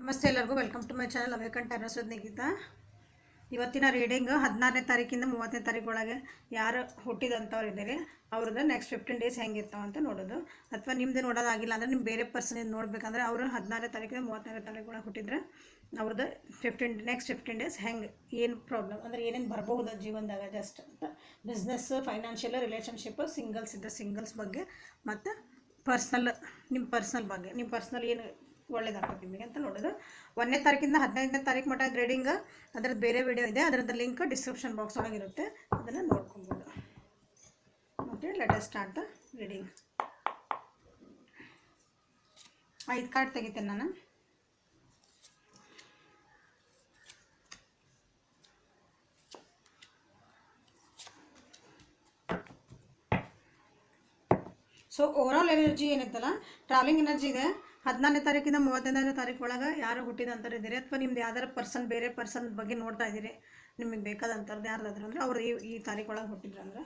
ನಮಸ್ತೆ ಎಲ್ಲರಿಗೂ welcome to my channel awaken tarots with Nikhita. ಇವತ್ತಿನ ರೀಡಿಂಗ್ 16ನೇ ತಾರೀಕಿಂದ 30ನೇ ತಾರೀಕು ಒಳಗೆ ಯಾರು ಹುಟ್ಟಿದಂಥವ್ರು ಇದ್ದೀರಿ ಅವ್ರದ್ದು ನೆಕ್ಸ್ಟ್ 15 ಡೇಸ್ ಹೆಂಗಿರ್ತಾವೆ ಅಂತ ನೋಡೋದು. ಅಥವಾ ನಿಮ್ಮದು ನೋಡೋದಾಗಿಲ್ಲ ಅಂದರೆ ನಿಮ್ಮ ಬೇರೆ ಪರ್ಸನ್ ನೋಡಬೇಕಂದ್ರೆ ಅವರು 16ನೇ ತಾರೀಕಿಂದ 30ನೇ ತಾರೀಕು ಒಳಗೆ ಹುಟ್ಟಿದ್ರೆ ಅವ್ರದ್ದು ನೆಕ್ಸ್ಟ್ 15 ಡೇಸ್ ಹೆಂಗೆ ಏನು ಪ್ರಾಬ್ಲಮ್ ಅಂದರೆ ಏನೇನು ಬರ್ಬೋದು ಜೀವನದಾಗ ಜಸ್ಟ್ ಅಂತ ಬಿಸ್ನೆಸ್, ಫೈನಾನ್ಷಿಯಲ್, ರಿಲೇಷನ್ಶಿಪ್, ಸಿಂಗಲ್ಸ್ ಇದ್ದ ಸಿಂಗಲ್ಸ್ ಬಗ್ಗೆ ಮತ್ತು ನಿಮ್ಮ ಪರ್ಸ್ನಲ್ ಬಗ್ಗೆ ನಿಮ್ಮ ಪರ್ಸ್ನಲ್ ಏನು ಒಳ್ಳೇದಾಗ್ತದೆ ನಿಮಗೆ ಅಂತ ನೋಡೋದು. 1ನೇ ತಾರೀಕಿಂದ 15ನೇ ತಾರೀಕು ಮಟ್ಟ ರೀಡಿಂಗ್ ಅದರದ್ದು ಬೇರೆ ವಿಡಿಯೋ ಇದೆ, ಅದರದ್ದು ಲಿಂಕ್ ಡಿಸ್ಕ್ರಿಪ್ಷನ್ ಬಾಕ್ಸ್ ಒಳಗಿರುತ್ತೆ, ಅದನ್ನು ನೋಡ್ಕೊಬೋದು. Okay, let us start the reading. 5 card ತೆಗಿತೇನೆ ನಾನು. ಸೊ ಓವರಾಲ್ ಎನರ್ಜಿ ಏನಿತ್ತಲ್ಲ, ಟ್ರಾವೆಲಿಂಗ್ ಎನರ್ಜಿ ಇದೆ. 16ನೇ ತಾರೀಕಿಂದ 31ನೇ ತಾರೀಕು ಒಳಗೆ ಯಾರು ಹುಟ್ಟಿದಂಥವ್ರು ಇದ್ದೀರಿ ಅಥವಾ ನಿಮ್ದು ಯಾವ್ದಾರು ಬೇರೆ ಪರ್ಸನ್ ಬಗ್ಗೆ ನೋಡ್ತಾ ಇದ್ದೀರಿ, ನಿಮಗೆ ಬೇಕಾದಂಥವ್ರದ್ದು ಯಾರ್ದಾದ್ರು ಅಂದರೆ ಅವ್ರು ಈ ತಾರೀಕು ಒಳಗೆ ಹುಟ್ಟಿದ್ರು ಅಂದ್ರೆ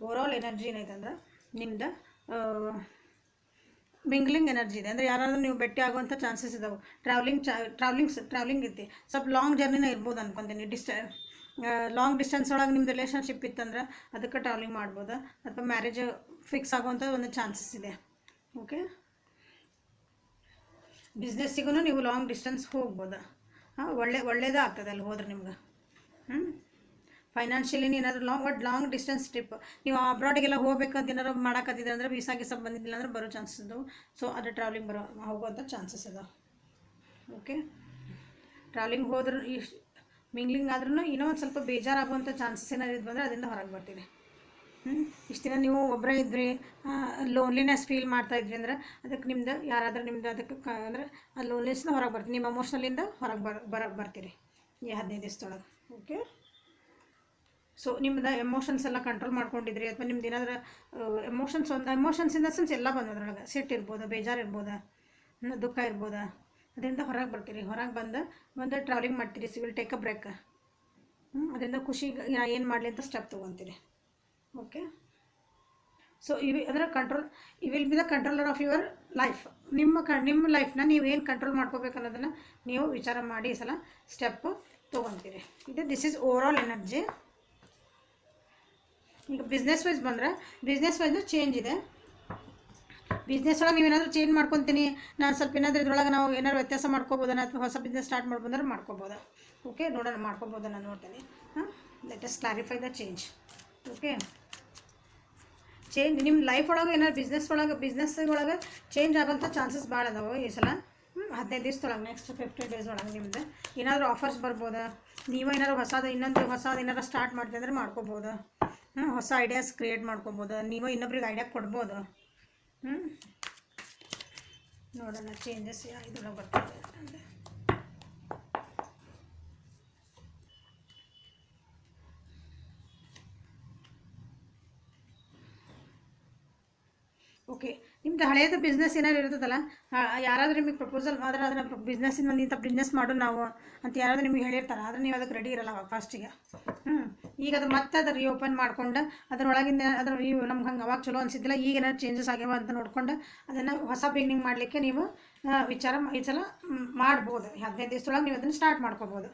ಓವರಾಲ್ ಎನರ್ಜಿ ಏನೈತೆ ಅಂದ್ರೆ ನಿಮ್ದು ಮಿಂಗ್ಲಿಂಗ್ ಎನರ್ಜಿ ಇದೆ. ಅಂದರೆ ಯಾರಾದ್ರೂ ನೀವು ಭೇಟಿ ಆಗುವಂಥ ಚಾನ್ಸಸ್ ಇದಾವೆ. ಟ್ರಾವೆಲಿಂಗ್ ಐತಿ, ಸ್ವಲ್ಪ ಲಾಂಗ್ ಜರ್ನಿನ ಇರ್ಬೋದು ಅನ್ಕೊತೀನಿ. ಲಾಂಗ್ ಡಿಸ್ಟೆನ್ಸ್ ಒಳಗೆ ನಿಮ್ಮ ರಿಲೇಷನ್ಶಿಪ್ ಇತ್ತಂದ್ರೆ ಅದಕ್ಕೆ ಟ್ರಾವೆಲಿಂಗ್ ಮಾಡ್ಬೋದು, ಅಥವಾ ಮ್ಯಾರೇಜ್ ಫಿಕ್ಸ್ ಆಗುವಂಥ ಒಂದು ಚಾನ್ಸಸ್ ಇದೆ. ಓಕೆ, ಬಿಸ್ನೆಸ್ಸಿಗೂ ನೀವು ಲಾಂಗ್ ಡಿಸ್ಟೆನ್ಸ್ ಹೋಗ್ಬೋದು. ಒಳ್ಳೇದೇ ಆಗ್ತದೆ ಅಲ್ಲಿ ಹೋದ್ರೆ ನಿಮ್ಗೆ. ಫೈನಾನ್ಷಿಯಲಿ ಏನಾದರೂ ಲಾಂಗ್ ಡಿಸ್ಟೆನ್ಸ್ ಟ್ರಿಪ್ ನೀವು ಅಬ್ರಾಡಿಗೆಲ್ಲ ಹೋಗ್ಬೇಕಂತ ಏನಾದ್ರು ಮಾಡೋಕತ್ತಿದ್ರೆ ಅಂದರೆ ವೀಸಾಗೆ ಬಂದಿದ್ದಿಲ್ಲ ಅಂದ್ರೆ ಬರೋ ಚಾನ್ಸಸ್ ಇದ್ದವು. ಸೊ ಅದು ಟ್ರಾವೆಲಿಂಗ್ ಹೋಗುವಂಥ ಚಾನ್ಸಸ್ ಇದಾವೆ. ಓಕೆ, ಟ್ರಾವೆಲಿಂಗ್ ಹೋದ್ರೂ ಮಿಂಗ್ಲಿಂಗ್ ಆದ್ರೂ ಇನ್ನೂ ಒಂದು ಸ್ವಲ್ಪ ಬೇಜಾರಾಗುವಂಥ ಚಾನ್ಸಸ್ ಏನಾದ್ರು ಇದ್ವು ಅಂದರೆ ಅದರಿಂದ ಹೊರಗೆ ಬರ್ತೀರಿ. ಇಷ್ಟು ದಿನ ನೀವು ಒಬ್ಬರೇ ಇದ್ರಿ, ಲೋನ್ಲಿನೆಸ್ ಫೀಲ್ ಮಾಡ್ತಾಯಿದ್ರಿ ಅಂದ್ರೆ ಅದಕ್ಕೆ ನಿಮ್ದು ಯಾರಾದರೂ ನಿಮ್ದು ಅದಕ್ಕೆ ಅಂದರೆ ಆ ಲೋನ್ಲಿನೆಸ್ನ ಹೊರಗೆ ಬರ್ತೀರಿ, ನಿಮ್ಮ ಎಮೋಷ್ನಲಿಂದ ಹೊರಗೆ ಬರ್ತೀರಿ ಈ 15 ದಿವಸದೊಳಗೆ. ಓಕೆ, ಸೊ ನಿಮ್ದು ಎಮೋಷನ್ಸ್ ಎಲ್ಲ ಕಂಟ್ರೋಲ್ ಮಾಡ್ಕೊಂಡಿದ್ರಿ ಅಥವಾ ನಿಮ್ದು ಏನಾದರೂ ಎಮೋಷನ್ಸ್ ಇನ್ ದ ಸೆನ್ಸ್ ಎಲ್ಲ ಬಂದದ್ರೊಳಗೆ ಸಿಟ್ಟು ಇರ್ಬೋದು, ಬೇಜಾರು ಇರ್ಬೋದು, ದುಃಖ ಇರ್ಬೋದು, ಅದರಿಂದ ಹೊರಗೆ ಬರ್ತೀರಿ. ಹೊರಗೆ ಬಂದು ಟ್ರಾವೆಲಿಂಗ್ ಮಾಡ್ತೀರಿ, ವಿಲ್ ಟೇಕ್ ಅ ಬ್ರೇಕ್. ಅದರಿಂದ ಖುಷಿ ಏನು ಮಾಡಲಿ ಅಂತ ಸ್ಟೆಪ್ ತೊಗೊತೀರಿ. ಓಕೆ, ಸೊ ಅದರ will be the controller of your life. ನಿಮ್ಮ ಲೈಫ್ನ ನೀವು ಏನು ಕಂಟ್ರೋಲ್ ಮಾಡ್ಕೋಬೇಕು ಅನ್ನೋದನ್ನು ನೀವು ವಿಚಾರ ಮಾಡಿ ಈ ಸಲ ಸ್ಟೆಪ್ ತೊಗೊತೀರಿ. This is overall energy. ಈಗ ಬಿಸ್ನೆಸ್ ವೈಸ್ ಬಂದರೆ ಬಿಸ್ನೆಸ್ ವೈಸ್ ಚೇಂಜ್ ಇದೆ. ಬಿಸ್ನೆಸ್ ಒಳಗೆ ನೀವೇನಾದರೂ ಚೇಂಜ್ ಮಾಡ್ಕೊತೀನಿ, ನಾನು ಸ್ವಲ್ಪ ಏನಾದರೂ ಇದ್ರೊಳಗೆ ನಾವು ಏನಾದ್ರು ವ್ಯತ್ಯಾಸ ಮಾಡ್ಕೋಬೋದನ್ನ ಅಥವಾ ಹೊಸ ಬಿಸ್ನೆಸ್ ಸ್ಟಾರ್ಟ್ ಮಾಡ್ಬೋದಾದ್ರೆ ಮಾಡ್ಕೋಬೋದಾ. ಓಕೆ, ನೋಡೋಣ ಮಾಡ್ಕೋಬೋದಾ, ನಾನು ನೋಡ್ತೀನಿ. Let us clarify the change. Okay, change ನಿಮ್ಮ ಲೈಫ್ ಒಳಗೆ ಏನಾದ್ರು ಬಿಸ್ನೆಸ್ ಒಳಗೆ ಚೇಂಜ್ ಆಗೋಂಥ ಚಾನ್ಸಸ್ ಭಾಳ ಅದಾವೆ ಈ ಸಲ. 15 ದಿವಸದೊಳಗೆ ನೆಕ್ಸ್ಟ್ 15 ಡೇಸ್ ಒಳಗೆ ನಿಮ್ದು ಏನಾದರೂ ಆಫರ್ಸ್ ಬರ್ಬೋದು. ನೀವು ಏನಾದ್ರು ಇನ್ನೊಂದು ಏನಾದ್ರು ಸ್ಟಾರ್ಟ್ ಮಾಡ್ತೀವಿ ಅಂದರೆ ಮಾಡ್ಕೋಬೋದು. ಹೊಸ ಐಡಿಯಾಸ್ ಕ್ರಿಯೇಟ್ ಮಾಡ್ಕೋಬೋದು, ನೀವು ಇನ್ನೊಬ್ರಿಗೆ ಐಡಿಯಾ ಕೊಡ್ಬೋದು. ನೋಡೋಣ ಚೇಂಜಸ್ ಇದ್ರೊಳಗೆ ಬರ್ತದೆ ಅಂದರೆ. ಓಕೆ, ನಿಮ್ದು ಹಳೆಯದು ಬಿಸ್ನೆಸ್ ಏನಾದ್ರು ಇರ್ತದಲ್ಲ, ಯಾರಾದರೂ ನಿಮಗೆ ಪ್ರಪೋಸಲ್ ಆದರೆ ಅದನ್ನು ಬಿಸ್ನೆಸ್ಸಿಂದ ಇಂಥ ಬಿಸ್ನೆಸ್ ಮಾಡು ನಾವು ಅಂತ ಯಾರಾದರೂ ನಿಮಗೆ ಹೇಳಿರ್ತಾರೆ, ಆದರೆ ನೀವು ಅದಕ್ಕೆ ರೆಡಿ ಇರಲ್ಲ ಫಸ್ಟಿಗೆ. ಈಗ ಅದು ಮತ್ತೆ ಅದು ರೀಓಪನ್ ಮಾಡ್ಕೊಂಡು ಅದರೊಳಗಿಂದ ನಮ್ಗೆ ಹಂಗೆ ಅವಾಗ ಚಲೋ ಅನಿಸಿದ್ದಿಲ್ಲ, ಈಗ ಏನಾದ್ರು ಚೇಂಜಸ್ ಆಗ್ಯಾವ ಅಂತ ನೋಡ್ಕೊಂಡು ಅದನ್ನು ಹೊಸ ಬಿಗಿನಿಂಗ್ ಮಾಡಲಿಕ್ಕೆ ನೀವು ಈ ಸಲ ಮಾಡ್ಬೋದು. 15 ದಿವಸದೊಳಗೆ ನೀವು ಅದನ್ನು ಸ್ಟಾರ್ಟ್ ಮಾಡ್ಕೋಬೋದು.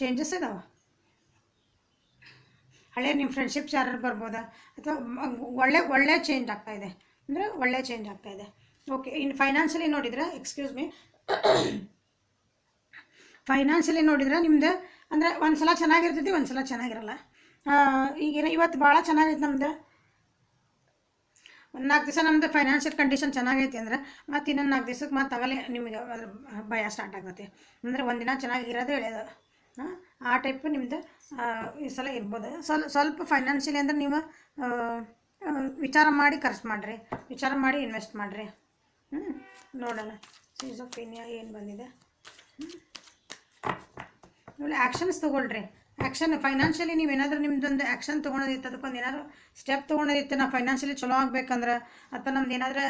ಚೇಂಜಸ್ ಇದಾವೆ. ಹಳೆ ನಿಮ್ಮ ಫ್ರೆಂಡ್ಶಿಪ್ಸ್ ಯಾರು ಬರ್ಬೋದಾ ಅಥವಾ ಒಳ್ಳೆ ಚೇಂಜ್ ಆಗ್ತಾಯಿದೆ ಅಂದರೆ ಒಳ್ಳೆ ಚೇಂಜ್ ಆಗ್ತಾಯಿದೆ. ಓಕೆ, ಇನ್ನು ಫೈನಾನ್ಷಿಯಲಿ ನೋಡಿದರೆ ಫೈನಾನ್ಷಿಯಲಿ ನೋಡಿದರೆ ನಿಮ್ದು ಅಂದರೆ ಒಂದು ಸಲ ಚೆನ್ನಾಗಿರ್ತೈತಿ, ಒಂದು ಸಲ ಚೆನ್ನಾಗಿರಲ್ಲ. ಈಗೇನೋ ಇವತ್ತು ಭಾಳ ಚೆನ್ನಾಗೈತೆ ನಮ್ದು, ಒಂದು 4 ದಿವಸ ನಮ್ಮದು ಫೈನಾನ್ಷಿಯಲ್ ಕಂಡೀಷನ್ ಚೆನ್ನಾಗೈತಿ ಅಂದರೆ ಮತ್ತು ಇನ್ನೊಂದು 4 ದಿವಸಕ್ಕೆ ಮತ್ತು ಆಗಲೇ ನಿಮಗೆ ಭಯ ಸ್ಟಾರ್ಟ್ ಆಗುತ್ತೆ. ಅಂದರೆ ಒಂದಿನ ಚೆನ್ನಾಗಿರೋದು ಎಳೆಯೋದು ಆ ಟೈಪ್ ನಿಮ್ಮದು ಈ ಸಲ ಇರ್ಬೋದು. ಸ್ವಲ್ಪ ಫೈನಾನ್ಷಿಯಲಿ ಅಂದರೆ ನೀವು ವಿಚಾರ ಮಾಡಿ ಖರ್ಚು ಮಾಡಿರಿ, ವಿಚಾರ ಮಾಡಿ ಇನ್ವೆಸ್ಟ್ ಮಾಡಿರಿ. ನೋಡೋಣ ಸೀಸ್ ಆಫ್ ಇಂಡಿಯಾ ಏನು ಬಂದಿದೆ. ಆಮೇಲೆ ಆ್ಯಕ್ಷನ್ಸ್ ತೊಗೊಳ್ರಿ. ಫೈನಾನ್ಷಿಯಲಿ ನೀವು ಏನಾದರೂ ನಿಮ್ದೊಂದು ಆ್ಯಕ್ಷನ್ ತೊಗೊಳೋದಿತ್ತು, ಅದಕ್ಕೊಂದು ಏನಾದರೂ ಸ್ಟೆಪ್ ತೊಗೊಳೋದಿತ್ತು. ನಾವು ಫೈನಾನ್ಷಿಯಲಿ ಚಲೋ ಆಗ್ಬೇಕಂದ್ರೆ ಅಥವಾ ನಮ್ದು ಏನಾದರೂ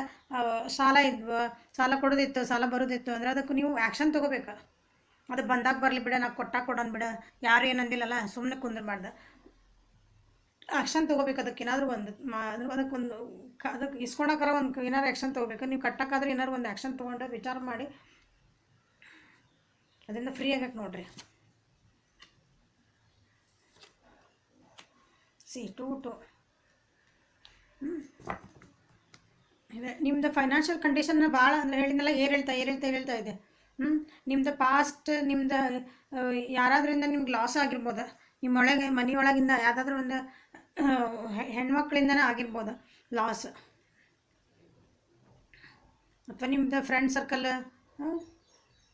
ಸಾಲ ಕೊಡೋದಿತ್ತು, ಸಾಲ ಬರೋದಿತ್ತು ಅಂದರೆ ಅದಕ್ಕೆ ನೀವು ಆ್ಯಕ್ಷನ್ ತೊಗೋಬೇಕು. ಅದು ಬಂದಾಗ ಬರಲಿ ಬಿಡ, ನಾವು ಕೊಡೋಣ ಬಿಡ, ಯಾರು ಏನಂದಿಲ್ಲಲ್ಲ, ಸುಮ್ಮನೆ ಕುಂದ್ರಬಾರ್ದು. ಆ್ಯಕ್ಷನ್ ತೊಗೋಬೇಕು. ಅದಕ್ಕೆ ಏನಾದರೂ ಅದಕ್ಕೆ ಇಸ್ಕೊಳಕ್ಕಾರ ಒಂದು ಏನಾದ್ರು ಆ್ಯಕ್ಷನ್ ತೊಗೋಬೇಕು. ನೀವು ಕಟ್ಟಕ್ಕಾದ್ರೆ ಏನಾದ್ರು ಒಂದು ಆ್ಯಕ್ಷನ್ ತೊಗೊಂಡು ವಿಚಾರ ಮಾಡಿ ಅದರಿಂದ ಫ್ರೀ ಆಗಕ್ಕೆ ನೋಡಿರಿ. ಸಿ 2 ಇದೆ ನಿಮ್ಮದು ಫೈನಾನ್ಷಿಯಲ್ ಕಂಡೀಷನ್ ಭಾಳ ಅಂದರೆ ಹೇಳಿದ್ನಲ್ಲ ಏರೇಳ್ತಾ ಇದೆ. ನಿಮ್ಮದು ಪಾಸ್ಟ್ ನಿಮ್ಮದು ಯಾರಾದ್ರಿಂದ ನಿಮ್ಗೆ ಲಾಸ್ ಆಗಿರ್ಬೋದು, ನಿಮ್ಮೊಳಗೆ ಮನೆಯೊಳಗಿಂದ ಯಾವುದಾದ್ರೂ ಒಂದು ಹೆಣ್ಮಕ್ಳಿಂದನೇ ಆಗಿರ್ಬೋದು ಲಾಸ್, ಅಥವಾ ನಿಮ್ಮದು ಫ್ರೆಂಡ್ ಸರ್ಕಲ್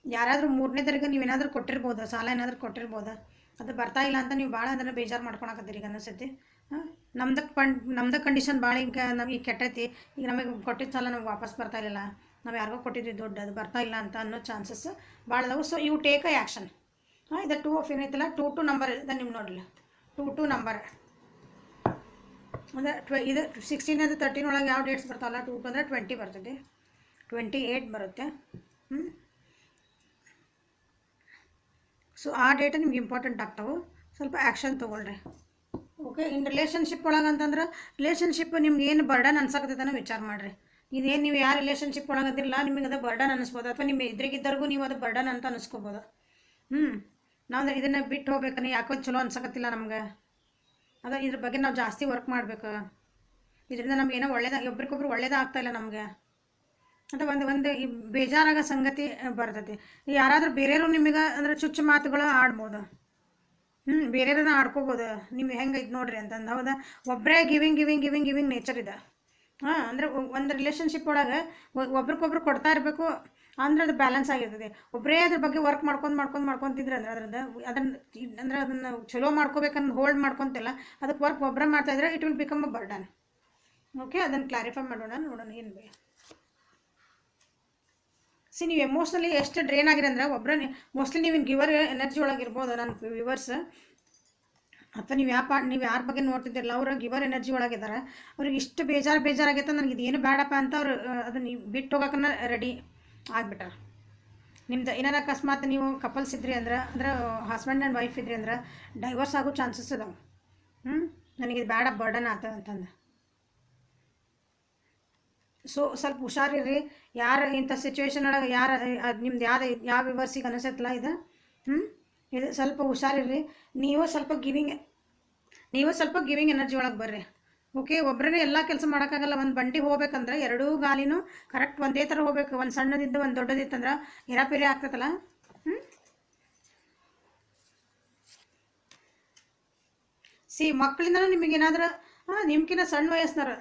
ಯಾರಾದರೂ ಮೂರನೇದರಿಗೆ ನೀವೇನಾದರೂ ಕೊಟ್ಟಿರ್ಬೋದು, ಸಾಲ ಏನಾದರೂ ಕೊಟ್ಟಿರ್ಬೋದು, ಅದು ಬರ್ತಾ ಇಲ್ಲ ಅಂತ ನೀವು ಭಾಳ ಅದನ್ನು ಬೇಜಾರು ಮಾಡ್ಕೊಳಕತ್ತೀರಿ ಈಗ ಅನ್ನಿಸ್ತೈತಿ. ನಮ್ದು ಕಂಡೀಷನ್ ಭಾಳ ಈಗ ನಮಗೆ ಕೆಟ್ಟೈತಿ, ಈಗ ನಮಗೆ ಕೊಟ್ಟಿದ್ದ ಸಾಲ ನಮ್ಗೆ ವಾಪಸ್ ಬರ್ತಾ ಇಲ್ಲ, ನಾವು ಯಾರಿಗೋ ಕೊಟ್ಟಿದ್ವಿ ದುಡ್ಡು ಅದು ಬರ್ತಾ ಇಲ್ಲ ಅಂತ ಅನ್ನೋ ಚಾನ್ಸಸ್ ಭಾಳ ಅದಾವೆ. So you take a action. ಇದು 2 ಆಫ್ ಏನೈತಿಲ್ಲ 2 ನಂಬರ್ ಇದೆ ನಿಮ್ಮ ನೋಡಲಿ, 2 ನಂಬರ್ ಅಂದರೆ ಇದು 16 ಅದು 13 ಒಳಗೆ ಯಾವ ಡೇಟ್ಸ್ ಬರ್ತಾವಲ್ಲ, 2 ಅಂದರೆ 20 ಬರ್ತದೆ, 28 ಬರುತ್ತೆ. ಸೊ ಆ ಡೇಟ್ ನಿಮ್ಗೆ ಇಂಪಾರ್ಟೆಂಟ್ ಆಗ್ತಾವೆ, ಸ್ವಲ್ಪ ಆ್ಯಕ್ಷನ್ ತೊಗೊಳ್ರಿ. ಓಕೆ, ಇನ್ ರಿಲೇಷನ್ಶಿಪ್ ಒಳಗೆ ಅಂತಂದ್ರೆ ರಿಲೇಷನ್ಶಿಪ್ ನಿಮ್ಗೆ ಏನು ಬರ್ಡನ್ ಅನ್ಸಕತ್ತೈತನೋ ವಿಚಾರ ಮಾಡಿರಿ. ಇದೇನು ನೀವು ಯಾರು ರಿಲೇಷನ್ಶಿಪ್ ಒಳಗದಿರಲ್ಲ ನಿಮಗೆ ಅದು ಬರ್ಡನ್ ಅನ್ನಿಸ್ಬೋದು, ಅಥವಾ ನಿಮ್ಮ ಎದುರಿಗಿದ್ದರಿಗೂ ನೀವು ಅದು ಬರ್ಡನ್ ಅಂತ ಅನ್ನಿಸ್ಕೋಬೋದು. ನಾವು ಇದನ್ನು ಬಿಟ್ಟು ಹೋಗ್ಬೇಕನ್ನ ಯಾಕೋ ಚಲೋ ಅನ್ಸಕತ್ತಿಲ್ಲ ನಮ್ಗೆ, ಅದು ಇದ್ರ ಬಗ್ಗೆ ನಾವು ಜಾಸ್ತಿ ವರ್ಕ್ ಮಾಡಬೇಕು. ಇದರಿಂದ ನಮ್ಗೆ ಏನೋ ಒಬ್ರಿಗೊಬ್ರು ಒಳ್ಳೇದಾಗ್ತಾಯಿಲ್ಲ ನಮಗೆ ಅಂತ ಒಂದು ಬೇಜಾರಾಗೋ ಸಂಗತಿ ಬರ್ತೈತಿ. ಯಾರಾದರೂ ಬೇರೆಯವರು ನಿಮಗೆ ಅಂದರೆ ಚುಚ್ಚು ಮಾತುಗಳು ಆಡ್ಬೋದು, ಬೇರೆಯವ್ರನ್ನ ಆಡ್ಕೋಬೋದು, ನಿಮ್ಗೆ ಹೆಂಗೆ ಇದು ನೋಡ್ರಿ ಅಂತಂದು. ಹೌದಾ, ಒಬ್ಬರೇ ಗಿವಿಂಗ್ ನೇಚರ್ ಇದೆ. ಅಂದರೆ ಒಂದು ರಿಲೇಷನ್ಶಿಪ್ ಒಳಗೆ ಒಬ್ರಿಗೊಬ್ರು ಕೊಡ್ತಾ ಇರಬೇಕು ಅಂದರೆ ಅದು ಬ್ಯಾಲೆನ್ಸ್ ಆಗಿರ್ತದೆ. ಒಬ್ಬರೇ ಅದ್ರ ಬಗ್ಗೆ ವರ್ಕ್ ಮಾಡ್ಕೊತಿದ್ರೆ ಅಂದ್ರೆ ಅದನ್ನು ಚಲೋ ಮಾಡ್ಕೋಬೇಕಂದು ಹೋಲ್ಡ್ ಮಾಡ್ಕೊತಿಲ್ಲ, ಅದಕ್ಕೆ ವರ್ಕ್ ಒಬ್ಬರೇ ಮಾಡ್ತಾಯಿದ್ರೆ it will become a burden. Okay, ಅದನ್ನು ಕ್ಲಾರಿಫೈ ನೋಡೋಣ ಏನು ಬೇ. ನೀವು ಎಮೋಷ್ನಲಿ ಎಷ್ಟು ಡ್ರೈನ್ ಆಗಿರಿ ಅಂದ್ರೆ ಒಬ್ಬರೇ ಮೋಸ್ಟ್ಲಿ ನೀವು ಗಿವರ್ ಎನರ್ಜಿ ಒಳಗಿರ್ಬೋದು ನನ್ನ ವ್ಯೂವರ್ಸ್, ಅಥವಾ ನೀವು ಯಾರ ಬಗ್ಗೆ ನೋಡ್ತಿದ್ದಿರಲ್ಲ ಅವರು ಗಿವರ್ ಎನರ್ಜಿ ಒಳಗಿದ್ದಾರೆ. ಅವ್ರಿಗೆ ಇಷ್ಟು ಬೇಜಾರಾಗೈತೆ, ನನಗೆ ಇದೇನು ಬೇಡಪ್ಪ ಅಂತ ಅವ್ರು ಅದನ್ನು ಬಿಟ್ಟು ಹೋಗೋಕ್ಕನ್ನ ರೆಡಿ ಆಗಿಬಿಟ್ಟಾರ. ನಿಮ್ದು ಏನಾರ ಅಕಸ್ಮಾತ್ ನೀವು ಕಪಲ್ಸ್ ಇದ್ರಿ ಅಂದ್ರೆ ಹಸ್ಬೆಂಡ್ ಆ್ಯಂಡ್ ವೈಫ್ ಇದ್ರಿ ಅಂದ್ರೆ ಡೈವರ್ಸ್ ಆಗೋ ಚಾನ್ಸಸ್ ಇದಾವೆ. ನನಗೆ ಬೇಡ ಬರ್ಡನ್ ಆತ ಅಂತಂದು. ಸೊ ಸ್ವಲ್ಪ ಹುಷಾರಿರ್ರಿ. ಯಾರು ಇಂಥ ಸಿಚುವೇಶನ್ ಒಳಗೆ ನಿಮ್ದು ಯಾವ ವ್ಯೂವರ್ಸಿಗೆ ಅನಿಸತ್ತಲ್ಲ ಇದು ಸ್ವಲ್ಪ ಹುಷಾರಿರ್ರಿ. ನೀವು ಸ್ವಲ್ಪ ಗಿವಿಂಗ್ ಎನರ್ಜಿ ಒಳಗೆ ಬರ್ರಿ. ಓಕೆ, ಒಬ್ಬರೇ ಎಲ್ಲ ಕೆಲಸ ಮಾಡೋಕ್ಕಾಗಲ್ಲ. ಒಂದು ಬಂಡಿ ಹೋಗ್ಬೇಕಂದ್ರೆ ಎರಡೂ ಗಾಲಿನೂ ಕರೆಕ್ಟ್ ಒಂದೇ ಥರ ಹೋಗ್ಬೇಕು. ಒಂದು ಸಣ್ಣದಿದ್ದು ಒಂದು ದೊಡ್ಡದಿತ್ತಂದ್ರೆ ಎರಾಪಿರಿ ಆಗ್ತದಲ್ಲ. ಮಕ್ಕಳಿಂದನೂ ನಿಮಗೇನಾದ್ರೂ ನಿಮ್ಗಿನ್ನ ಸಣ್ಣ ವಯಸ್ಸಿನವ್ರು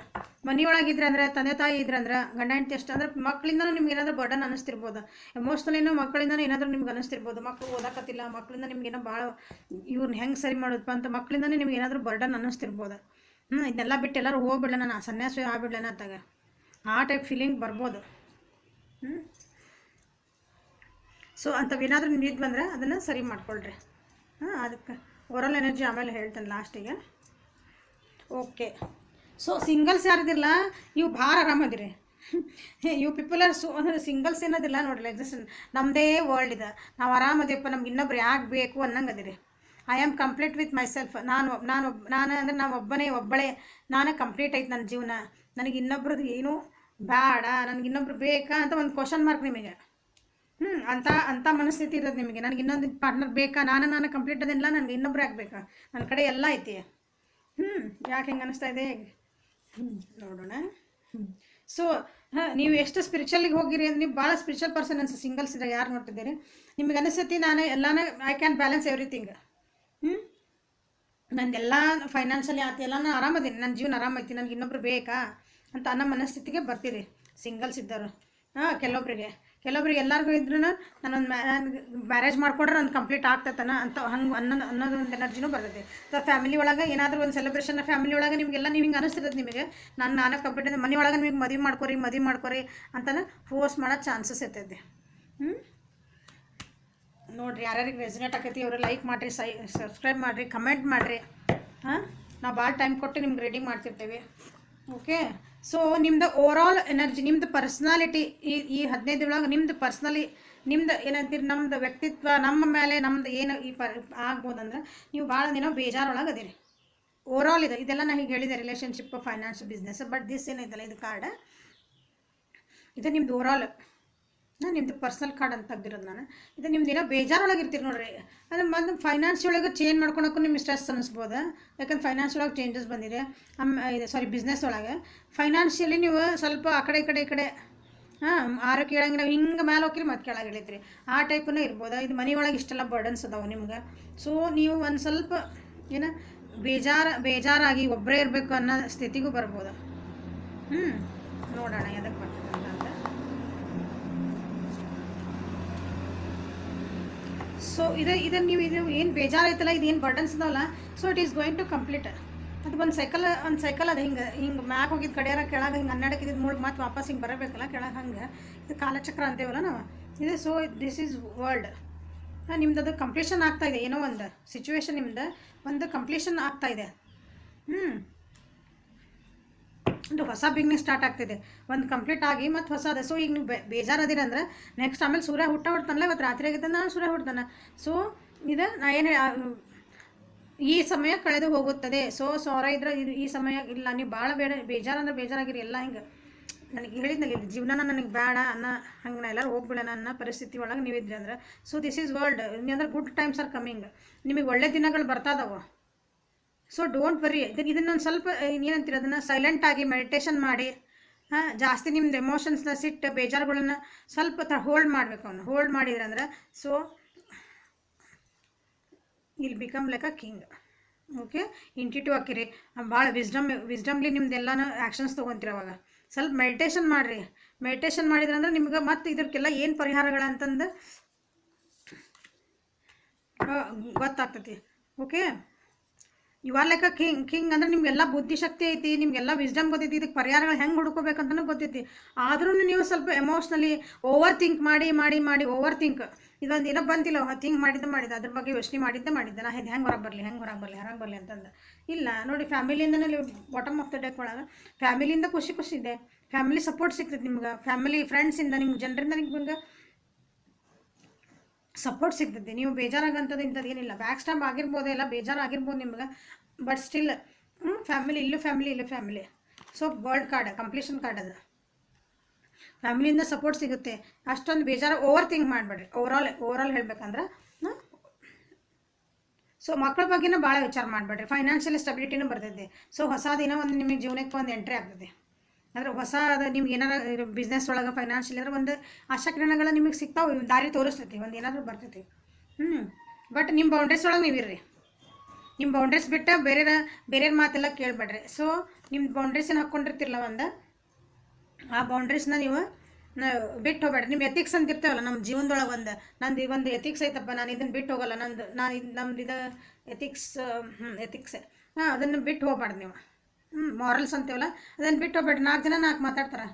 ಮನೆಯೊಳಗಿದ್ರೆ ಅಂದರೆ ತಂದೆ ತಾಯಿ ಇದ್ರಂದ್ರೆ ಗಂಡ ಹೆಂಡತಿ ಅಷ್ಟು ಅಂದ್ರೆ ಮಕ್ಕಳಿಂದನೂ ನಿಮ್ಗೆ ಏನಾದರೂ ಬರ್ಡನ್ ಅನ್ನಿಸ್ತಿರ್ಬೋದು. ಎಮೋಷ್ನಲಿನೂ ಮಕ್ಕಳಿಂದನೂ ಏನಾದರೂ ನಿಮ್ಗೆ ಅನ್ನಿಸ್ತಿರ್ಬೋದು. ಮಕ್ಕಳು ಓದಾಕತ್ತಿಲ್ಲ, ಮಕ್ಕಳಿಂದ ನಿಮ್ಗೇನೋ ಭಾಳ ಇವ್ರನ್ನ ಹೆಂಗೆ ಸರಿ ಮಾಡೋದಪ್ಪ ಅಂತ ಮಕ್ಕಳಿಂದನೇ ನಿಮ್ಗೆ ಏನಾದರೂ ಬರ್ಡನ್ ಅನ್ನಿಸ್ತಿರ್ಬೋದು. ಇದನ್ನೆಲ್ಲ ಬಿಟ್ಟು ಎಲ್ಲರೂ ಹೋಗ್ಬಿಡೋಣ, ನಾನು ಸನ್ಯಾಸಿ ಆಗ್ಬಿಡ್ಲೇನ ಅಂತಾಗ ಆ ಟೈಪ್ ಫೀಲಿಂಗ್ ಬರ್ಬೋದು. ಸೊ ಅಂಥವೇನಾದರೂ ನಿಮ್ಗೆ ಬಂದರೆ ಅದನ್ನು ಸರಿ ಮಾಡ್ಕೊಳ್ರಿ. ಅದಕ್ಕೆ ಓರಲ್ ಎನರ್ಜಿ ಆಮೇಲೆ ಹೇಳ್ತೇನೆ ಲಾಸ್ಟಿಗೆ. ಓಕೆ, ಸೊ ಸಿಂಗಲ್ಸ್ ಯಾರಿದಿರಲ್ಲ ಇವು ಭಾಳ ಆರಾಮದಿರಿ. ಇವು ಪೀಪಲ್ ಆರ್ ಅಂದರೆ ಸಿಂಗಲ್ಸ್ ಏನದಿಲ್ಲ ನೋಡ್ರಿ, ಎಕ್ಸಿಸ್ಟ್ ನಮ್ಮದೇ ವರ್ಲ್ಡ್ ಇದೆ. ನಾವು ಆರಾಮದಿಪ್ಪ, ನಮ್ಗೆ ಇನ್ನೊಬ್ರು ಯಾಕೆ ಬೇಕು ಅನ್ನಂಗೆ ಅದಿರಿ. I am complete with myself. ನಾನು ಅಂದರೆ ನಾವು ಒಬ್ಬಳೇ ನಾನು ಕಂಪ್ಲೀಟ್ ಐತೆ ನನ್ನ ಜೀವನ. ನನಗೆ ಇನ್ನೊಬ್ರದ್ದು ಏನೂ ಬೇಡ, ನನಗೆ ಇನ್ನೊಬ್ರು ಬೇಕಾ ಅಂತ ಒಂದು ಕ್ವಶನ್ ಮಾರ್ಕ್ ನಿಮಗೆ. ಅಂಥ ಮನಸ್ಥಿತಿ ಇರೋದು ನಿಮಗೆ. ನನಗೆ ಇನ್ನೊಂದು ಪಾರ್ಟ್ನರ್ ಬೇಕಾ, ನಾನು ಕಂಪ್ಲೀಟ್ ಅದಿಲ್ಲ, ನನಗೆ ಇನ್ನೊಬ್ರು ಆಗಬೇಕಾ, ನನ್ನ ಕಡೆ ಎಲ್ಲ ಐತಿ. ಯಾಕೆ ಹೆಂಗೆ ಅನ್ನಿಸ್ತಾ ಇದೆ ನೋಡೋಣ. ಸೊ ನೀವು ಎಷ್ಟು ಸ್ಪಿರಿಚುವಲಿಗೆ ಹೋಗಿರಿ ಅಂದರೆ ನೀವು ಭಾಳ ಸ್ಪಿರಿಚುವಲ್ ಪರ್ಸನ್ ಅನ್ಸ ಸಿಂಗಲ್ಸ್ ಇದ್ದರೆ ಯಾರು ನೋಡ್ತಿದ್ದೀರಿ ನಿಮ್ಗೆ ಅನಿಸ್ತೈತಿ ನಾನು ಎಲ್ಲಾನ ಐ ಕ್ಯಾನ್ ಬ್ಯಾಲೆನ್ಸ್ ಎವ್ರಿಥಿಂಗ್. ನಂದೆಲ್ಲ ಫೈನಾನ್ಷಿಯಲಿ ಆಯ್ತು, ಎಲ್ಲನೂ ಆರಾಮದೀನಿ, ನನ್ನ ಜೀವನ ಆರಾಮೈತಿ, ನನಗೆ ಇನ್ನೊಬ್ರು ಬೇಕಾ ಅಂತ ಅನ್ನೋ ಮನಸ್ಥಿತಿಗೆ ಬರ್ತೀರಿ ಸಿಂಗಲ್ಸ್ ಇದ್ದರು. ಕೆಲವೊಬ್ಬರಿಗೆ ಎಲ್ಲರಿಗೂ ಇದ್ರೂ ನಾನೊಂದು ಮ್ಯಾರೇಜ್ ಮಾಡ್ಕೊಂಡ್ರೆ ನಾನು ಕಂಪ್ಲೀಟ್ ಆಗ್ತೈತನ ಅಂತ ಹಂಗೆ ಅನ್ನೋದು ಒಂದು ಎನರ್ಜಿನೂ ಬರ್ತೈತಿ. ಸೊ ಫ್ಯಾಮಿಲಿ ಒಳಗೆ ಏನಾದರೂ ಒಂದು ಸೆಲೆಬ್ರೇಷನ್ ಫ್ಯಾಮಿಲಿ ಒಳಗೆ ನಿಮಗೆಲ್ಲ ನೀವು ಹಿಂಗೆ ಅನಿಸ್ತೈತೆ ನಿಮಗೆ ನಾನು ಕಂಪ್ಲೀಟ್ ಮನೆ ಒಳಗೆ ನಿಮಗೆ ಮದುವೆ ಮಾಡ್ಕೊರಿ ಅಂತಲೇ ಫೋರ್ಸ್ ಮಾಡೋ ಚಾನ್ಸಸ್ ಇರ್ತೈತಿ. ನೋಡಿರಿ, ಯಾರ್ಯಾರಿಗೆ ರೆಸಿನೇಟ್ ಆಕೈತಿ ಅವರು ಲೈಕ್ ಮಾಡಿರಿ, ಸಬ್ಸ್ಕ್ರೈಬ್ ಮಾಡಿರಿ, ಕಮೆಂಟ್ ಮಾಡಿರಿ. ನಾವು ಭಾಳ ಟೈಮ್ ಕೊಟ್ಟು ನಿಮ್ಗೆ ರೆಡಿ ಮಾಡ್ತಿರ್ತೀವಿ. ಓಕೆ, ಸೊ ನಿಮ್ಮದು ಓವರಾಲ್ ಎನರ್ಜಿ, ನಿಮ್ಮದು ಪರ್ಸ್ನಾಲಿಟಿ ಈ 15 ಒಳಗೆ ನಿಮ್ಮದು ಏನಂತೀರಿ, ನಮ್ಮದು ವ್ಯಕ್ತಿತ್ವ, ನಮ್ಮ ಮೇಲೆ ನಮ್ಮದು ಏನು ಆಗ್ಬೋದಂದ್ರೆ ನೀವು ಭಾಳ ದಿನ ಬೇಜಾರೊಳಗೆ ಅದಿರಿ. ಓವರಾಲ್ ಇದೆಲ್ಲ ನಾನು ಹೀಗೆ ಹೇಳಿದೆ, relationship, finance, business. But this ಏನೈತಲ್ಲ ಇದು ಕಾರ್ಡ್, ಇದು ನಿಮ್ಮದು ಓವರಾಲ್ ನಿಮ್ಮದು ಪರ್ಸನಲ್ ಕಾರ್ಡ್ ಅಂತ ತೆಗ್ದಿರೋದು ನಾನು. ಇದು ನಿಮ್ದು ಏನೋ ಬೇಜಾರೊಳಗೆ ಇರ್ತೀರಿ ನೋಡ್ರಿ, ಅದು ಮತ್ತು ಫೈನಾನ್ಸ್ ಒಳಗೆ ಚೇಂಜ್ ಮಾಡ್ಕೊಳಕ್ಕೂ ನಿಮ್ಗೆ ಸ್ಟ್ರೆಸ್ ಅನ್ನಿಸ್ಬೋದು. ಯಾಕಂದ್ರೆ ಫೈನಾನ್ಸ್ ಒಳಗೆ ಚೇಂಜಸ್ ಬಂದಿದೆ. ಇದು ಸಾರಿ ಬಿಸ್ನೆಸ್ ಒಳಗೆ ಫೈನಾನ್ಷಿಯಲಿ ನೀವು ಸ್ವಲ್ಪ ಆ ಕಡೆ ಈ ಕಡೆ ಆರು ಕೇಳಂಗೆ ನಾವು ಹಿಂಗೆ ಮೇಲೆ ಹೋಗ್ರಿ ಮತ್ತು ಕೆಳಗೆ ಇಳಿದ್ರಿ, ಆ ಟೈಪೂ ಇರ್ಬೋದು. ಇದು ಮನೆ ಒಳಗೆ ಇಷ್ಟೆಲ್ಲ ಬರ್ಡನ್ಸ್ ಅದಾವೆ ನಿಮ್ಗೆ. ಸೊ ನೀವು ಒಂದು ಸ್ವಲ್ಪ ಏನು ಬೇಜಾರಾಗಿ ಒಬ್ಬರೇ ಇರಬೇಕು ಅನ್ನೋ ಸ್ಥಿತಿಗೂ ಬರ್ಬೋದು. ನೋಡೋಣ ಎದಕ್ಕೆ ಬರ್ತದೆ ಅಂತ. ಸೊ ಇದು ನೀವು ಇದು ಏನು ಬೇಜಾರೈತಲ್ಲ, ಇದು ಏನು ಬರ್ಡನ್ಸ್ ಅದಾವಲ್ಲ, so it is going to complete. ಅದು ಒಂದು ಸೈಕಲ್ ಅದು ಹಿಂಗೆ ಮ್ಯಾಕ್ ಹೋಗಿದ್ದು ಕಡೆಯಾರ ಕೆಳಗೆ ಹಿಂಗೆ ಹನ್ನೆರಡಕ್ಕೆ ಮೂಳು ಮತ್ತೆ ವಾಪಸ್ ಹಿಂಗೆ ಬರಬೇಕಲ್ಲ ಕೆಳಗೆ, ಹಂಗೆ ಇದು ಕಾಲಚಕ್ರ ಅಂತೇವಲ್ಲ ನಾವು ಇದು. So this is world. ನಿಮ್ದು ಅದು ಕಂಪ್ಲೀಷನ್ ಆಗ್ತಾಯಿದೆ, ಏನೋ ಒಂದು ಸಿಚುವೇಶನ್ ನಿಮ್ದು ಒಂದು ಕಂಪ್ಲೀಷನ್ ಆಗ್ತಾಯಿದೆ. ಇದು ಹೊಸ ಬಿಗ್ನೆಸ್ ಸ್ಟಾರ್ಟ್ ಆಗ್ತಿದೆ, ಒಂದು ಕಂಪ್ಲೀಟ್ ಆಗಿ ಮತ್ತು ಹೊಸದ. ಸೊ ಈಗ ನೀವು ಬೇಜಾರದಿರಂದ್ರೆ ನೆಕ್ಸ್ಟ್ ಆಮೇಲೆ ಸೂರ್ಯ ಹುಟ್ಟತಾನಲ್ಲ, ಇವತ್ತು ರಾತ್ರಿ ಆಗಿದ್ದ ನಾನು ಸೂರ್ಯ ಹುಡ್ತಾನೆ. ಸೊ ಇದು ನಾ ಏನು ಈ ಸಮಯ ಕಳೆದು ಹೋಗುತ್ತದೆ. ಸೊ ಸಾರ ಇದ್ರೆ ಈ ಸಮಯ ಇಲ್ಲ, ನೀವು ಭಾಳ ಬೇಜಾರಂದ್ರೆ ಬೇಜಾರಾಗಿರಿ ಎಲ್ಲ. ಹಿಂಗೆ ನನಗೆ ಹೇಳಿದ್ನಲ್ಲಿ ಜೀವನ ನನಗೆ ಬೇಡ ಅನ್ನೋ ಹಂಗೆ ನಾ ಎಲ್ಲರೂ ಹೋಗ್ಬಿಡೋಣ ಅನ್ನೋ ಪರಿಸ್ಥಿತಿ ಒಳಗೆ ನೀವಿದ್ರಿ ಅಂದ್ರೆ, ಸೊ ದಿಸ್ ಈಸ್ ವರ್ಲ್ಡ್. ಅಂದ್ರೆ ಗುಡ್ ಟೈಮ್ಸ್ ಆರ್ ಕಮಿಂಗ್, ನಿಮಗೆ ಒಳ್ಳೆ ದಿನಗಳು ಬರ್ತಾದವ. So don't worry. ಇದನ್ನೊಂದು ಸ್ವಲ್ಪ ಏನಂತೀರ, ಅದನ್ನು ಸೈಲೆಂಟಾಗಿ ಮೆಡಿಟೇಷನ್ ಮಾಡಿ, ಜಾಸ್ತಿ ನಿಮ್ದು ಎಮೋಷನ್ಸ್ನ ಸಿಟ್ಟು ಬೇಜಾರುಗಳನ್ನ ಸ್ವಲ್ಪ ಹೋಲ್ಡ್ ಮಾಡಬೇಕು. ಅವನು ಹೋಲ್ಡ್ ಮಾಡಿದ್ರೆ ಅಂದ್ರೆ ಸೊ ಇಲ್ಲಿ become like a king. Okay, intuitive ಹಾಕಿರಿ, ಭಾಳ ವಿಸ್ಡಮ್ಲಿ ನಿಮ್ದೆಲ್ಲನೂ ಆ್ಯಕ್ಷನ್ಸ್ ತೊಗೊತೀರಿ. ಅವಾಗ ಸ್ವಲ್ಪ ಮೆಡಿಟೇಷನ್ ಮಾಡಿರಿ. ಮೆಡಿಟೇಷನ್ ಮಾಡಿದ್ರೆ ಅಂದ್ರೆ ನಿಮ್ಗೆ ಮತ್ತೆ ಇದಕ್ಕೆಲ್ಲ ಏನು ಪರಿಹಾರಗಳಂತಂದು ಗೊತ್ತಾಗ್ತೈತಿ. Okay, you are like a king ಅಂದ್ರೆ ನಿಮಗೆಲ್ಲ ಬುದ್ಧಿಶಕ್ತಿ ಐತಿ, ನಿಮಗೆಲ್ಲ ವಿಸ್ಡಮ್ ಗೊತ್ತೈತಿ, ಇದಕ್ಕೆ ಪರಿಹಾರಗಳು ಹೆಂಗೆ ಹುಡ್ಕೋಬೇಕಂತನೂ ಗೊತ್ತೈತಿ. ಆದ್ರೂ ನೀವು ಸ್ವಲ್ಪ ಎಮೋಷ್ನಲಿ ಓವರ್ ಥಿಂಕ್ ಮಾಡಿ ಓವರ್ ಥಿಂಕ್. ಇದೊಂದು ಏನೋ ಬಂತಿಲ್ಲ, ಥಿಂಕ್ ಮಾಡಿದ್ದೆ ಅದ್ರ ಬಗ್ಗೆ ಯೋಚನೆ ಮಾಡಿದ್ದೆ ನಾ ಹೆಂಗೆ ಹೊರಗೆ ಬರಲಿ ಅಂತಂದು. ಇಲ್ಲ ನೋಡಿ, ಫ್ಯಾಮಿಲಿಯಿಂದನೇ ಬಾಟಮ್ ಆಫ್ ದ ಡೆಕ್ ಒಳಗೆ ಫ್ಯಾಮಿಲಿಯಿಂದ ಖುಷಿ ಇದೆ. ಫ್ಯಾಮಿಲಿ ಸಪೋರ್ಟ್ ಸಿಗ್ತೈತೆ ನಿಮ್ಗೆ, ಫ್ಯಾಮಿಲಿ ಫ್ರೆಂಡ್ಸಿಂದ ನಿಮ್ಗೆ ಜನರಿಂದ ನಿಮ್ಗೆ ಸಪೋರ್ಟ್ ಸಿಗ್ತೈತಿ. ನೀವು ಬೇಜಾರಾಗಂಥದ್ದು ಇಂಥದ್ದು ಏನಿಲ್ಲ. ಬ್ಯಾಕ್ ಸ್ಟಾಪ್ ಆಗಿರ್ಬೋದು, ಎಲ್ಲ ಬೇಜಾರಾಗಿರ್ಬೋದು ನಿಮ್ಗೆ, ಬಟ್ ಸ್ಟಿಲ್ ಇಲ್ಲೂ family. So world card completion card ಅದು, ಫ್ಯಾಮಿಲಿಯಿಂದ ಸಪೋರ್ಟ್ ಸಿಗುತ್ತೆ. ಅಷ್ಟೊಂದು ಬೇಜಾರು ಓವರ್ ಥಿಂಕ್ ಮಾಡಬೇಡ್ರಿ. ಓವರಾಲ್ ಹೇಳ್ಬೇಕಂದ್ರೆ ಸೊ ಮಕ್ಕಳ ಬಗ್ಗೆನೂ ಭಾಳ ವಿಚಾರ ಮಾಡಬೇಡ್ರಿ. ಫೈನಾನ್ಷಿಯಲ್ ಸ್ಟೆಬಿಲಿಟಿನೂ ಬರ್ತೈತೆ. ಸೊ ಹೊಸ ದಿನ ಒಂದು ನಿಮಗೆ ಜೀವನಕ್ಕೆ ಒಂದು ಎಂಟ್ರಿ ಆಗ್ತದೆ. ಅಂದರೆ ಹೊಸ ನಿಮ್ಗೆ ಏನಾರು ಬಿಸ್ನೆಸ್ ಒಳಗೆ ಫೈನಾನ್ಷಿಯಲ್ ಅಂದ್ರೆ ಒಂದು ಆಶಾಕಿರಣಗಳು ನಿಮಗೆ ಸಿಗ್ತಾವೆ, ದಾರಿ ತೋರಿಸ್ತೈತಿ, ಒಂದು ಏನಾದರೂ ಬರ್ತೈತಿ. ಬಟ್ ನಿಮ್ಮ ಬೌಂಡ್ರೀಸ್ ಒಳಗೆ ನೀವು ಇರ್ರಿ. ನಿಮ್ಮ ಬೌಂಡ್ರೀಸ್ ಬಿಟ್ಟು ಬೇರೆ ಮಾತೆಲ್ಲ ಕೇಳಬೇಡ್ರಿ. ಸೊ ನಿಮ್ಮ ಬೌಂಡ್ರೀಸನ್ನು ಹಾಕ್ಕೊಂಡಿರ್ತಿರಲ್ಲ ಒಂದು, ಆ ಬೌಂಡ್ರೀಸ್ನ ನೀವು ಬಿಟ್ಟು ಹೋಗ್ಬೇಡ್ರಿ. ನಿಮ್ಮ ಎಥಿಕ್ಸ್ ಅಂತ ಇರ್ತೇವಲ್ಲ ನಮ್ಮ ಜೀವನದೊಳಗೆ, ನಂದು ಎಥಿಕ್ಸ್ ಐತಪ್ಪ, ನಾನು ಇದನ್ನು ಬಿಟ್ಟು ಹೋಗಲ್ಲ, ನಮ್ದು ಇದು ಎಥಿಕ್ಸ್ ಅದನ್ನು ಬಿಟ್ಟು ಹೋಗ್ಬಾರ್ದು ನೀವು. ಮಾರಲ್ಸ್ ಅಂತೇವಲ್ಲ, ಅದನ್ನು ಬಿಟ್ಟು ಹೋಗ್ಬೇಡ್ರಿ. 4 ಜನ 4 ಮಾತಾಡ್ತಾರೆ,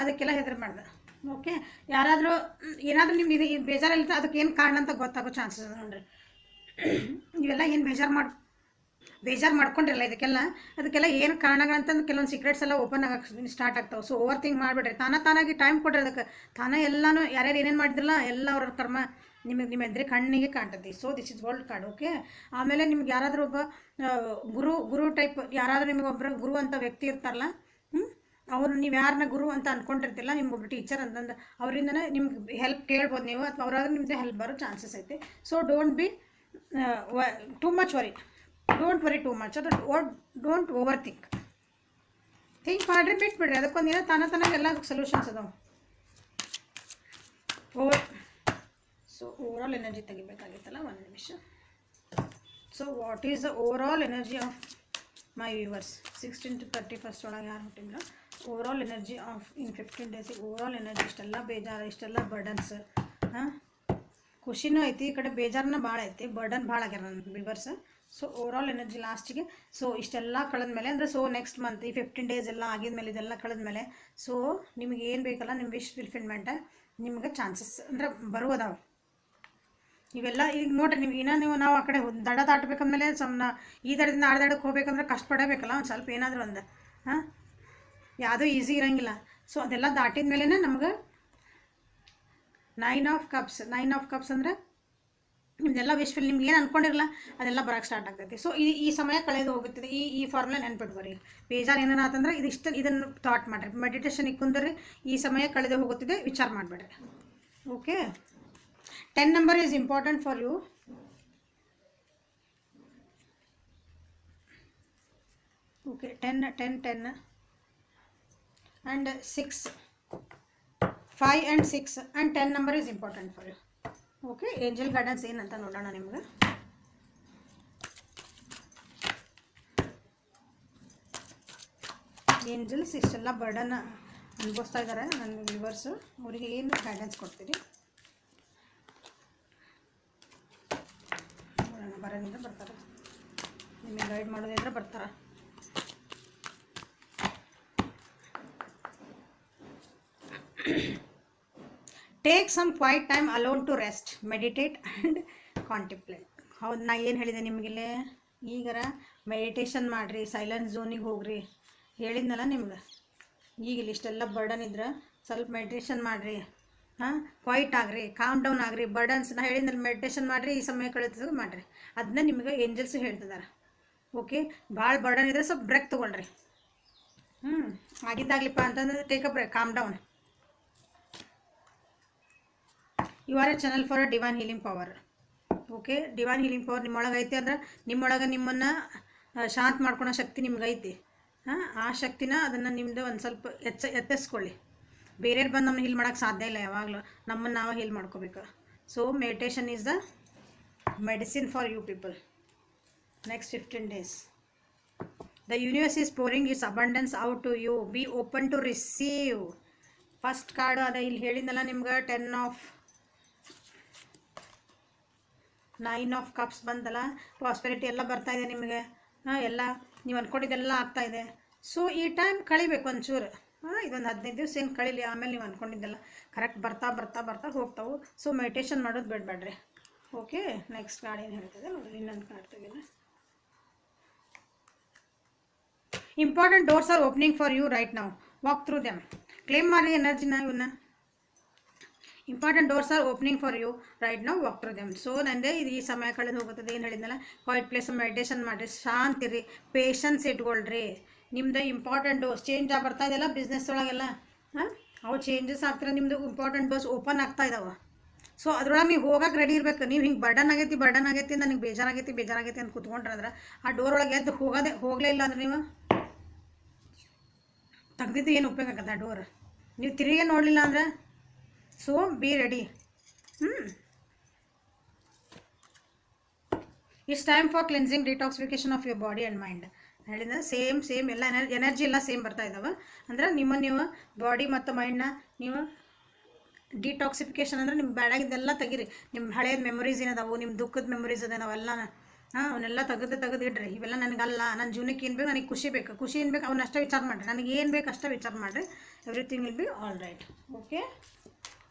ಅದಕ್ಕೆಲ್ಲ ಹೆದರ್ಬಾರ್ದು. ಓಕೆ, ಯಾರಾದರೂ ಏನಾದರೂ ನಿಮ್ಗೆ ಇದು ಬೇಜಾರಿಲ್ಲ, ಅದಕ್ಕೆ ಏನು ಕಾರಣ ಅಂತ ಗೊತ್ತಾಗೋ ಚಾನ್ಸಸ್ ಅದ ನೋಡ್ರಿ. ಇವೆಲ್ಲ ಏನು ಬೇಜಾರು ಮಾಡ್ಕೊಂಡಿರಲ್ಲ ಅದಕ್ಕೆಲ್ಲ ಏನು ಕಾರಣಗಳಂತಂದು ಕೆಲವೊಂದು ಸೀಕ್ರೆಟ್ಸ್ ಎಲ್ಲ ಓಪನ್ ಆಗಕ್ಕೆ ಸ್ಟಾರ್ಟ್ ಆಗ್ತಾವೆ. ಸೊ ಓವರ್ ಥಿಂಕ್ ಮಾಡಿಬಿಡ್ರಿ. ತಾನಾಗಿ ಟೈಮ್ ಕೊಡ್ರಿ ಅದಕ್ಕೆ. ಎಲ್ಲನೂ ಯಾರ್ಯಾರು ಏನೇನು ಮಾಡಿದ್ರಲ್ಲ ಎಲ್ಲ ಅವ್ರ ಕರ್ಮ ನಿಮ್ಮ ಎದುರು ಕಣ್ಣಿಗೆ ಕಾಣ್ತೈತಿ. So this is world card. Okay, ಆಮೇಲೆ ನಿಮ್ಗೆ ಯಾರಾದರೂ ಒಬ್ಬ ಗುರು ಟೈಪ್ ಯಾರಾದರೂ ನಿಮಗೆ ಒಬ್ಬರು ಗುರು ಅಂತ ವ್ಯಕ್ತಿ ಇರ್ತಾರಲ್ಲ, ಅವ್ರು ನೀವು ಯಾರನ್ನ ಗುರು ಅಂತ ಅಂದ್ಕೊಂಡಿರ್ತಿಲ್ಲ, ನಿಮ್ಗೊಬ್ಬರು ಟೀಚರ್ ಅಂತಂದು ಅವರಿಂದನೇ ನಿಮ್ಗೆ ಹೆಲ್ಪ್ ಕೇಳ್ಬೋದು ನೀವು, ಅಥವಾ ಅವ್ರಾದ್ರೂ ನಿಮ್ಮದೇ ಹೆಲ್ಪ್ ಬರೋ ಚಾನ್ಸಸ್ ಐತೆ. So don't be too much worry. Don't worry too much, ಅದು ಡೋಂಟ್ ಓವರ್ ಥಿಂಕ್ ಮಾಡಿರಿ, ಬಿಟ್ಬಿಡ್ರಿ. ಅದಕ್ಕೊಂದಿನ ತಾನಾಗ ಎಲ್ಲ ಸೊಲ್ಯೂಷನ್ಸ್ ಅದಾವೆ. ಸೊ ಓವರಾಲ್ ಎನರ್ಜಿ ತೆಗಿಬೇಕಾಗಿತ್ತಲ್ಲ, 1 ನಿಮಿಷ. So what is the overall energy of my viewers 16 to 31 ಒಳಗೆ ಯಾರು ಹುಟ್ಟಿಲ್ಲ, ಓವರಾಲ್ ಎನರ್ಜಿ ಆಫ್ ಇನ್ 15 ಡೇಸಿಗೆ ಓವರಾಲ್ ಎನರ್ಜಿ ಇಷ್ಟೆಲ್ಲ ಬೇಜಾರು, ಇಷ್ಟೆಲ್ಲ ಬರ್ಡನ್ಸ್. ಖುಷಿನೂ ಐತಿ, ಈ ಕಡೆ ಬೇಜಾರನ್ನ ಭಾಳ ಐತಿ, ಬರ್ಡನ್ ಭಾಳ ಆಗ್ಯಾರ ನನ್ನ ವ್ಯೂವರ್ಸ್. ಸೊ ಓವರಾಲ್ ಎನರ್ಜಿ ಲಾಸ್ಟಿಗೆ ಸೊ ಇಷ್ಟೆಲ್ಲ ಕಳೆದ್ಮೇಲೆ ಅಂದರೆ ಸೊ ನೆಕ್ಸ್ಟ್ ಮಂತ್ ಈ 15 ಡೇಸ್ ಎಲ್ಲ ಆಗಿದ್ಮೇಲೆ ಇದೆಲ್ಲ ಕಳೆದ್ಮೇಲೆ ಸೊ ನಿಮಗೆ ಏನು ಬೇಕಲ್ಲ ನಿಮ್ಮ ವಿಶ್ ಫುಲ್ಫಿಲ್ಮೆಂಟ್ ನಿಮ್ಗೆ ಚಾನ್ಸಸ್ ಅಂದರೆ ಬರುವುದಾವೆ. ಇವೆಲ್ಲ ಈಗ ನೋಡ್ರಿ, ನಿಮ್ಗೆ ನಾವು ಆ ಕಡೆ ದಡ ದಾಟಬೇಕಂದ್ಮೇಲೆ ಈ ದಡದಿಂದ ಆ ದಡಕ್ಕೆ ಹೋಗ್ಬೇಕಂದ್ರೆ ಕಷ್ಟಪಡಬೇಕಲ್ಲ ಒಂದು ಸ್ವಲ್ಪ, ಏನಾದರೂ ಒಂದು ಯಾವುದೂ ಈಸಿ ಇರೋಂಗಿಲ್ಲ. ಸೊ ಅದೆಲ್ಲ ದಾಟಿದ ಮೇಲೇ ನಮ್ಗೆ 9 ಆಫ್ ಕಪ್ಸ್ ಅಂದರೆ ನಿಮ್ದೆಲ್ಲ ವಿಶ್ವಲ್ ನಿಮ್ಗೆ ಏನು ಅಂದ್ಕೊಂಡಿರಲ್ಲ ಅದೆಲ್ಲ ಬರೋಕ್ಕೆ ಸ್ಟಾರ್ಟ್ ಆಗ್ತೈತಿ. ಸೊ ಈ ಸಮಯ ಕಳೆದು ಹೋಗುತ್ತದೆ. ಈ ಫಾರ್ಮುಲಾ ನೆನ್ಪಿಟ್ಕೊರಿ. ಬೇಜಾರು ಏನಾರ ಆತಂದ್ರೆ ಇದನ್ನು ಥಾಟ್ ಮಾಡಿರಿ, ಮೆಡಿಟೇಷನಿಗೆ ಕುಂದ್ರಿ, ಈ ಸಮಯ ಕಳೆದು ಹೋಗುತ್ತಿದೆ, ವಿಚಾರ ಮಾಡಿಬಿಡ್ರಿ. Okay, 10 number is important for you. Okay, 10 and 6, 5 and 6 and 10 number is important for you. Okay, angel guidance ಏನಂತ ನೋಡೋಣ ನಿಮ್ಗೆ. ಏಂಜಲ್ಸ್ ಇಷ್ಟೆಲ್ಲ ಬರ್ಡನ್ ಅನುಭವಿಸ್ತಾ ಇದ್ದಾರೆ ನನ್ನ ವ್ಯೂವರ್ಸು, ಅವರಿಗೆ ಏನು ಗೈಡೆನ್ಸ್ ಕೊಡ್ತೀರಿ ನೋಡೋಣ. ಬರೋದಿದ್ರೆ ಬರ್ತಾರೆ, ನಿಮಗೆ ಗೈಡ್ ಮಾಡೋದಿದ್ರೆ ಬರ್ತಾರೆ. Take some quiet time alone to rest, meditate and contemplate. ಹೌದು, ನಾ ಏನು ಹೇಳಿದೆ ನಿಮಗಿಲ್ಲೇ, ಈಗರ ಮೆಡಿಟೇಷನ್ ಮಾಡಿರಿ, ಸೈಲೆನ್ಸ್ ಝೋನಿಗೆ ಹೋಗ್ರಿ, ಹೇಳಿದ್ನಲ್ಲ ನಿಮ್ಗೆ. ಈಗ ಇಷ್ಟೆಲ್ಲ ಬರ್ಡನ್ ಇದ್ರೆ ಸ್ವಲ್ಪ ಮೆಡಿಟೇಷನ್ ಮಾಡಿರಿ, ಕ್ವೈಟ್ ಆಗ್ರಿ, ಕಾಮ್ ಡೌನ್ ಆಗ್ರಿ. ಬರ್ಡನ್ಸ್ ನಾ ಹೇಳಿದ್ನಲ್ಲಿ ಮೆಡಿಟೇಷನ್ ಮಾಡಿರಿ, ಈ ಸಮಯ ಕಳೆದ ಮಾಡಿರಿ. ಅದನ್ನ ನಿಮ್ಗೆ ಏಂಜಲ್ಸ್ ಹೇಳ್ತಿದ್ದಾರೆ. ಓಕೆ, ಭಾಳ ಬರ್ಡನ್ ಇದ್ರೆ ಸ್ವಲ್ಪ ಬ್ರೇಕ್ ತೊಗೊಳ್ರಿ. ಆಗಿದ್ದಾಗ್ಲಿಪ್ಪ ಅಂತಂದ್ರೆ take a break, calm down. You are a channel for a divine healing power. Okay, divine healing power ನಿಮ್ಮೊಳಗೆ ಐತಿ ಅಂದ್ರೆ ನಿಮ್ಮೊಳಗೆ ನಿಮ್ಮನ್ನು ಶಾಂತ ಮಾಡ್ಕೊಳೋ ಶಕ್ತಿ ನಿಮ್ಗೆ ಐತಿ. ಆ ಶಕ್ತಿನ ಅದನ್ನು ನಿಮ್ಮದು ಒಂದು ಸ್ವಲ್ಪ ಎತ್ತಿಸ್ಕೊಳ್ಳಿ. ಬೇರೆಯವ್ರು ಬಂದು ನಮ್ಮನ್ನ ಹೀಲ್ ಮಾಡೋಕ್ಕೆ ಸಾಧ್ಯ ಇಲ್ಲ, ಯಾವಾಗಲೂ ನಮ್ಮನ್ನು ನಾವು ಹೀಲ್ ಮಾಡ್ಕೋಬೇಕು. So meditation is the medicine for you people. Next 15 days the universe is pouring its abundance out to you, be open to receive. First card ಅದ ಇಲ್ಲಿ ಹೇಳಿದ್ನಲ್ಲ ನಿಮ್ಗೆ, 9 of cups ಬಂತಲ್ಲ, ಪ್ರಾಸ್ಪೆರಿಟಿ ಎಲ್ಲ ಬರ್ತಾ ಇದೆ ನಿಮಗೆ. ಎಲ್ಲ ನೀವು ಅಂದ್ಕೊಂಡಿದ್ದೆಲ್ಲ ಆಗ್ತಾಯಿದೆ. ಸೊ ಈ ಟೈಮ್ ಕಳಿಬೇಕು ಒಂಚೂರು, ಇದೊಂದು 15 ದಿವಸ ಏನು ಕಳೀಲಿ, ಆಮೇಲೆ ನೀವು ಅಂದ್ಕೊಂಡಿದ್ದೆಲ್ಲ ಕರೆಕ್ಟ್ ಬರ್ತಾ ಬರ್ತಾ ಬರ್ತಾ ಹೋಗ್ತಾವೆ. ಸೊ ಮೆಡಿಟೇಷನ್ ಮಾಡೋದು ಬಿಡಬೇಡ್ರಿ. ಓಕೆ, ನೆಕ್ಸ್ಟ್ ಕಾರ್ಡ್ ಏನು ಹೇಳ್ತದೆ ನೋಡಿರಿ, ಇನ್ನೊಂದು ಕಾರ್ಡ್ ತೆಗೆದು. Important doors are opening for you right now, walk through them. Claim ಮಾಡಿ ಎನರ್ಜಿನ, ಇವನ್ನ. Important doors are opening for you right now, walk through them. So ನಂದೇ ಈ ಸಮಯ ಕಳೆದು ಹೋಗುತ್ತದೆ. ಏನು ಹೇಳಿದ್ನಲ್ಲ, ಕ್ವೈಟ್ ಪ್ಲೇಸ್ ಮೆಡಿಟೇಷನ್ ಮಾಡಿರಿ, ಶಾಂತಿರಿ, ಪೇಷನ್ಸ್ ಇಟ್ಕೊಳ್ರಿ. ನಿಮ್ದು ಇಂಪಾರ್ಟೆಂಟ್ ಡೋರ್ಸ್ ಚೇಂಜ್ ಆಗಿ ಬರ್ತಾ ಇದೆಯಲ್ಲ ಬಿಸ್ನೆಸ್ ಒಳಗೆಲ್ಲ, ಅವು ಚೇಂಜಸ್ ಆಗ್ತಿರೋ ನಿಮ್ಮದು ಇಂಪಾರ್ಟೆಂಟ್ ಡೋರ್ಸ್ ಓಪನ್ ಆಗ್ತಾ ಇದ್ದಾವೆ. ಸೊ ಅದ್ರೊಳಗೆ ನೀವು ಹೋಗಕ್ಕೆ ರೆಡಿ ಇರಬೇಕು. ನೀವು ಹಿಂಗೆ ಬರ್ಡನ್ ಆಗೈತಿ ನನಗೆ ಬೇಜಾರಾಗೈತಿ ಅಂತ ಕೂತ್ಕೊಂಡ್ರೆ ಆ ಡೋರ್ ಒಳಗೆ ಎದ್ದು ಹೋಗಲೇ ಇಲ್ಲ ಅಂದ್ರೆ ನೀವು ತೆಗ್ದಿದ್ದು ಏನು ಉಪಯೋಗ ಆಗತ್ತೆ ಆ ಡೋರ್, ನೀವು ತಿರುಗಿ ನೋಡಲಿಲ್ಲ ಅಂದ್ರೆ. So be ready. It's time for cleansing, detoxification of your body and mind. ಹೇಳಿದ್ರೆ ಸೇಮ್ ಎಲ್ಲ ಎನರ್ಜಿ ಎಲ್ಲ ಸೇಮ್ ಬರ್ತಾ ಇದ್ದಾವೆ. ಅಂದ್ರೆ ನೀವು ಬಾಡಿ ಮತ್ತು ಮೈಂಡ್ನ ನೀವು ಡಿಟಾಕ್ಸಿಫಿಕೇಶನ್ ಅಂದರೆ ನಿಮ್ಮ ಬೇಡಾಗಿದ್ದೆಲ್ಲ ತೆಗೀರಿ. ನಿಮ್ಮ ಹಳೇದು ಮೆಮೊರೀಸ್ ಏನದಾವು, ನಿಮ್ಮ ದುಃಖದ ಮೆಮೊರೀಸ್ ಅದ, ನಾವೆಲ್ಲ ಅವನ್ನೆಲ್ಲ ತೆಗೆದು ಇಡ್ರಿ. ಇವೆಲ್ಲ ನನಗಲ್ಲ, ನನ್ನ ಜೀವನಕ್ಕೆ ಏನು ಬೇಕು, ನನಗೆ ಖುಷಿ ಏನು ಬೇಕು ಅವನ್ನ ಅಷ್ಟೇ ವಿಚಾರ ಮಾಡಿರಿ. ನನಗೆ ಏನು ಬೇಕು ಅಷ್ಟೇ ವಿಚಾರ ಮಾಡಿರಿ. Everything will be all right. Okay,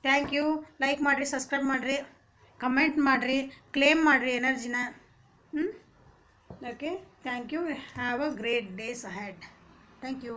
thank you. Like ಮಾಡಿರಿ, ಸಬ್ಸ್ಕ್ರೈಬ್ ಮಾಡಿರಿ, ಕಮೆಂಟ್ ಮಾಡಿರಿ, ಕ್ಲೇಮ್ ಮಾಡಿರಿ ಎನರ್ಜಿನ. Okay, thank you. Have a great days ahead. Thank you.